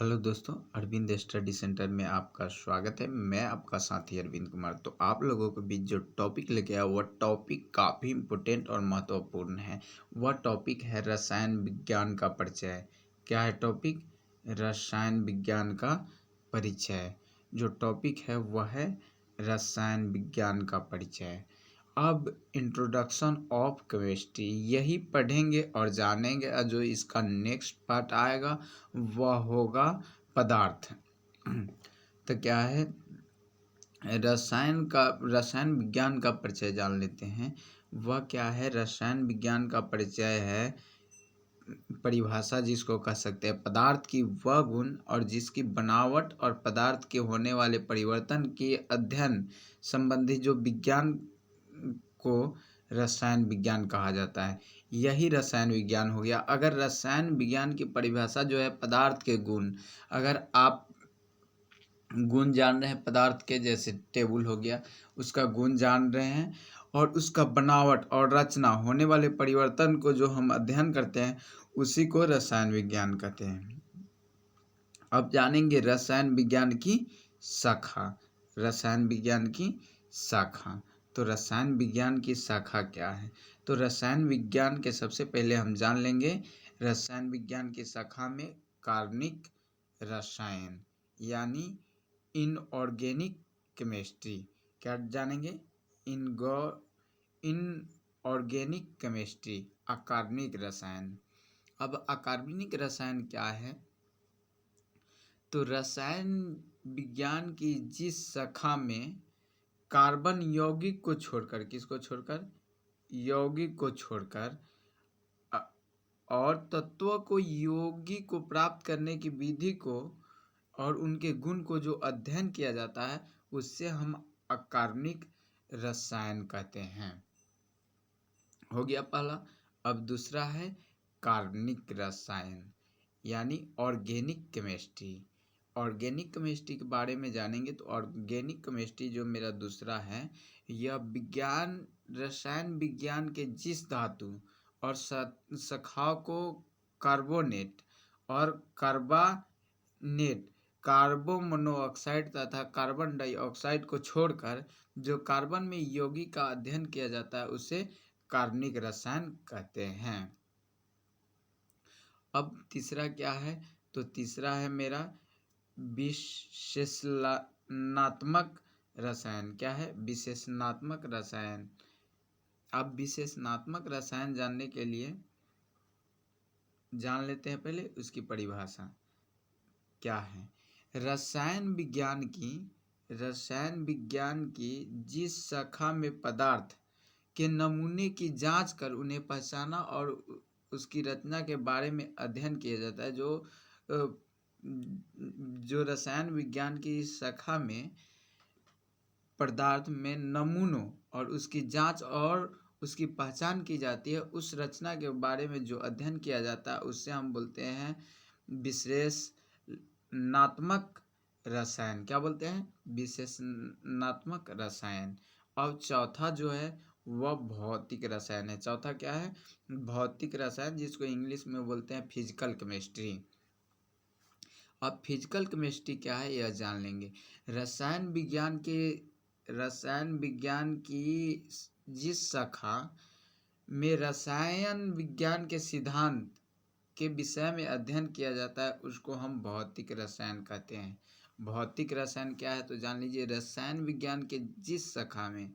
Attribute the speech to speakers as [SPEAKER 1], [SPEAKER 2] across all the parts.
[SPEAKER 1] Hello दोस्तों, Arvind study centre में आपका स्वागत है। मैं आपका साथी अरविंद कुमार। तो आप लोगों के बीच जो टॉपिक लेके आया वह टॉपिक काफ़ी इम्पोर्टेंट और महत्वपूर्ण है। वह टॉपिक है रसायन विज्ञान का परिचय। क्या है टॉपिक? रसायन विज्ञान का परिचय। जो टॉपिक है वह है रसायन विज्ञान का परिचय। अब इंट्रोडक्शन ऑफ केमिस्ट्री यही पढ़ेंगे और जानेंगे। और जो इसका नेक्स्ट पार्ट आएगा वह होगा पदार्थ। तो क्या है रसायन विज्ञान का परिचय जान लेते हैं। वह क्या है? रसायन विज्ञान का परिचय है परिभाषा जिसको कह सकते हैं पदार्थ की वह गुण और जिसकी बनावट और पदार्थ के होने वाले परिवर्तन के अध्ययन संबंधी जो विज्ञान को रसायन विज्ञान कहा जाता है। यही रसायन विज्ञान हो गया। अगर रसायन विज्ञान की परिभाषा जो है पदार्थ के गुण, अगर आप गुण जान रहे हैं पदार्थ के, जैसे टेबल हो गया, उसका गुण जान रहे हैं और उसका बनावट और रचना होने वाले परिवर्तन को जो हम अध्ययन करते हैं उसी को रसायन विज्ञान कहते हैं। अब जानेंगे रसायन विज्ञान की शाखा। रसायन विज्ञान की शाखा। तो रसायन विज्ञान की शाखा क्या है? तो रसायन विज्ञान के सबसे पहले हम जान लेंगे रसायन विज्ञान की शाखा में कार्बनिक रसायन यानी इनऑर्गेनिक केमिस्ट्री। क्या जानेंगे? इनऑर्गेनिक केमिस्ट्री, अकार्बनिक रसायन। अब अकार्बनिक रसायन क्या है? तो रसायन विज्ञान की जिस शाखा में कार्बन यौगिक को छोड़कर, किसको छोड़कर? यौगिक को छोड़कर और तत्वों को यौगिक को प्राप्त करने की विधि को और उनके गुण को जो अध्ययन किया जाता है उससे हम अकार्बनिक रसायन कहते हैं। हो गया पहला। अब दूसरा है कार्बनिक रसायन यानी ऑर्गेनिक केमिस्ट्री। ऑर्गेनिक केमिस्ट्री के बारे में जानेंगे। तो ऑर्गेनिक केमिस्ट्री जो मेरा दूसरा है, यह विज्ञान रसायन विज्ञान के जिस धातु और शाखाओं को कार्बोनेट और कार्बानेट, कार्बन मोनोऑक्साइड तथा कार्बन डाइऑक्साइड को छोड़कर जो कार्बन में यौगिक का अध्ययन किया जाता है उसे कार्बनिक रसायन कहते हैं। अब तीसरा क्या है? तो तीसरा है मेरा विश्लेषणात्मक रसायन। क्या है? विश्लेषणात्मक रसायन। अब विश्लेषणात्मक रसायन जानने के लिए जान लेते हैं पहले उसकी परिभाषा क्या है। रसायन विज्ञान की जिस शाखा में पदार्थ के नमूने की जांच कर उन्हें पहचाना और उसकी रचना के बारे में अध्ययन किया जाता है। जो रसायन विज्ञान की शाखा में पदार्थ में नमूनों और उसकी जांच और उसकी पहचान की जाती है, उस रचना के बारे में जो अध्ययन किया जाता है उससे हम बोलते हैं विश्लेषणात्मक रसायन। क्या बोलते हैं? विश्लेषणात्मक रसायन। अब चौथा जो है वह भौतिक रसायन है। चौथा क्या है? भौतिक रसायन, जिसको इंग्लिश में बोलते हैं फिजिकल केमिस्ट्री। अब फिजिकल केमिस्ट्री क्या है यह जान लेंगे। रसायन विज्ञान की जिस शाखा में रसायन विज्ञान के सिद्धांत के विषय में अध्ययन किया जाता है उसको हम भौतिक रसायन कहते हैं। भौतिक रसायन क्या है? तो जान लीजिए, रसायन विज्ञान के जिस शाखा में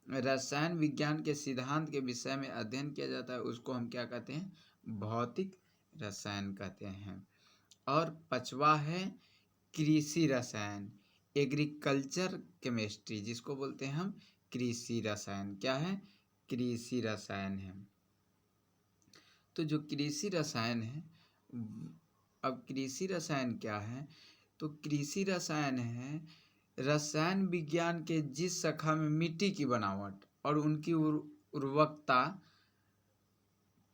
[SPEAKER 1] रसायन विज्ञान के सिद्धांत के विषय में अध्ययन किया जाता है उसको हम क्या कहते हैं? भौतिक रसायन कहते हैं। और पांचवा है कृषि रसायन, एग्रीकल्चर केमिस्ट्री, जिसको बोलते हैं हम कृषि रसायन। क्या है? कृषि रसायन है। तो जो कृषि रसायन है, अब कृषि रसायन क्या है? तो कृषि रसायन है रसायन विज्ञान के जिस शाखा में मिट्टी की बनावट और उनकी उर्वरकता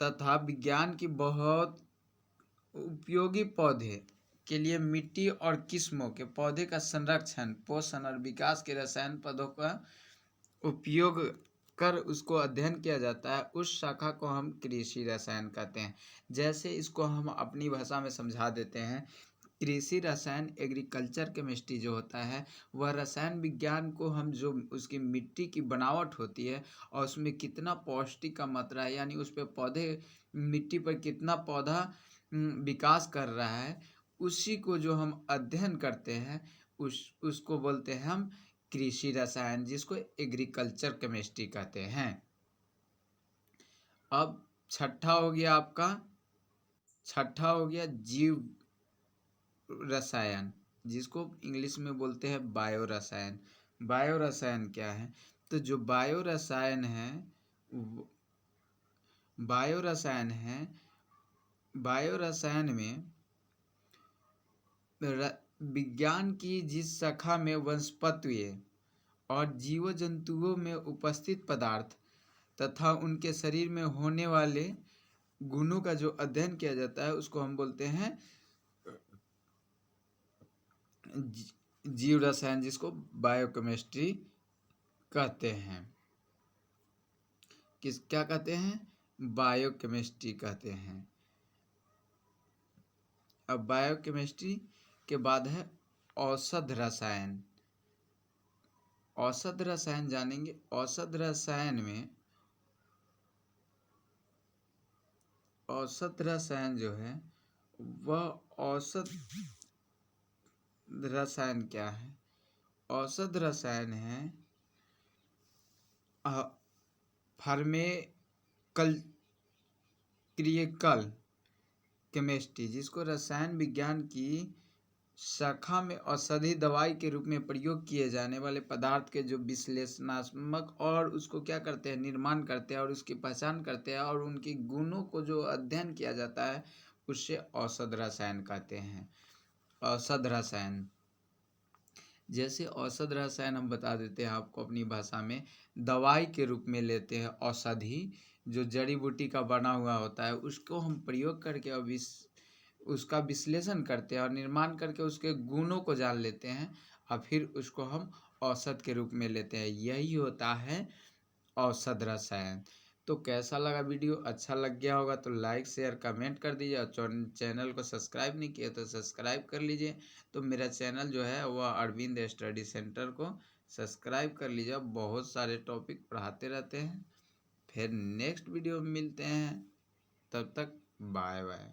[SPEAKER 1] तथा विज्ञान की बहुत उपयोगी पौधे के लिए मिट्टी और किस्मों के पौधे का संरक्षण, पोषण और विकास के रसायन पौधों का उपयोग कर उसको अध्ययन किया जाता है, उस शाखा को हम कृषि रसायन कहते हैं। जैसे इसको हम अपनी भाषा में समझा देते हैं कृषि रसायन एग्रीकल्चर केमिस्ट्री जो होता है वह रसायन विज्ञान को हम जो उसकी मिट्टी की बनावट होती है और उसमें कितना पौष्टिक का मात्रा है, यानी उस पे पौधे मिट्टी पर कितना पौधा विकास कर रहा है, उसी को जो हम अध्ययन करते हैं उसको बोलते हैं हम कृषि रसायन, जिसको एग्रीकल्चर केमिस्ट्री कहते हैं। अब छठा हो गया आपका, छठा हो गया जीव रसायन, जिसको इंग्लिश में बोलते हैं बायो रसायन। बायो रसायन क्या है? तो जो बायो रसायन है, बायो रसायन है, बायो रसायन में विज्ञान की जिस शाखा में वनस्पतियों और जीव जंतुओं में उपस्थित पदार्थ तथा उनके शरीर में होने वाले गुणों का जो अध्ययन किया जाता है उसको हम बोलते हैं जीव रसायन, जिसको बायोकेमिस्ट्री कहते हैं। क्या कहते हैं? बायोकेमिस्ट्री कहते हैं। अब बायोकेमिस्ट्री के बाद है औषध रसायन। औषध रसायन जानेंगे। औषध रसायन में औषध रसायन जो है वह औषध रसायन क्या है? औषध रसायन है फार्मेकल केमिस्ट्री, जिसको रसायन विज्ञान की शाखा में औषधि दवाई के रूप में प्रयोग किए जाने वाले पदार्थ के जो विश्लेषणात्मक और उसको क्या करते हैं, निर्माण करते हैं और उसकी पहचान करते हैं और उनके गुणों को जो अध्ययन किया जाता है उससे औषध रसायन कहते हैं। औषध रसायन, जैसे औषध रसायन हम बता देते हैं आपको अपनी भाषा में, दवाई के रूप में लेते हैं औषधि, जो जड़ी बूटी का बना हुआ होता है उसको हम प्रयोग करके और उसका विश्लेषण करते हैं और निर्माण करके उसके गुणों को जान लेते हैं और फिर उसको हम औषध के रूप में लेते हैं। यही होता है औषध रसायन। तो कैसा लगा वीडियो? अच्छा लग गया होगा तो लाइक शेयर कमेंट कर दीजिए और चैनल को सब्सक्राइब नहीं किया तो सब्सक्राइब कर लीजिए। तो मेरा चैनल जो है वह अरविंद स्टडी सेंटर को सब्सक्राइब कर लीजिए। बहुत सारे टॉपिक पढ़ाते रहते हैं। फिर नेक्स्ट वीडियो में मिलते हैं, तब तक बाय बाय।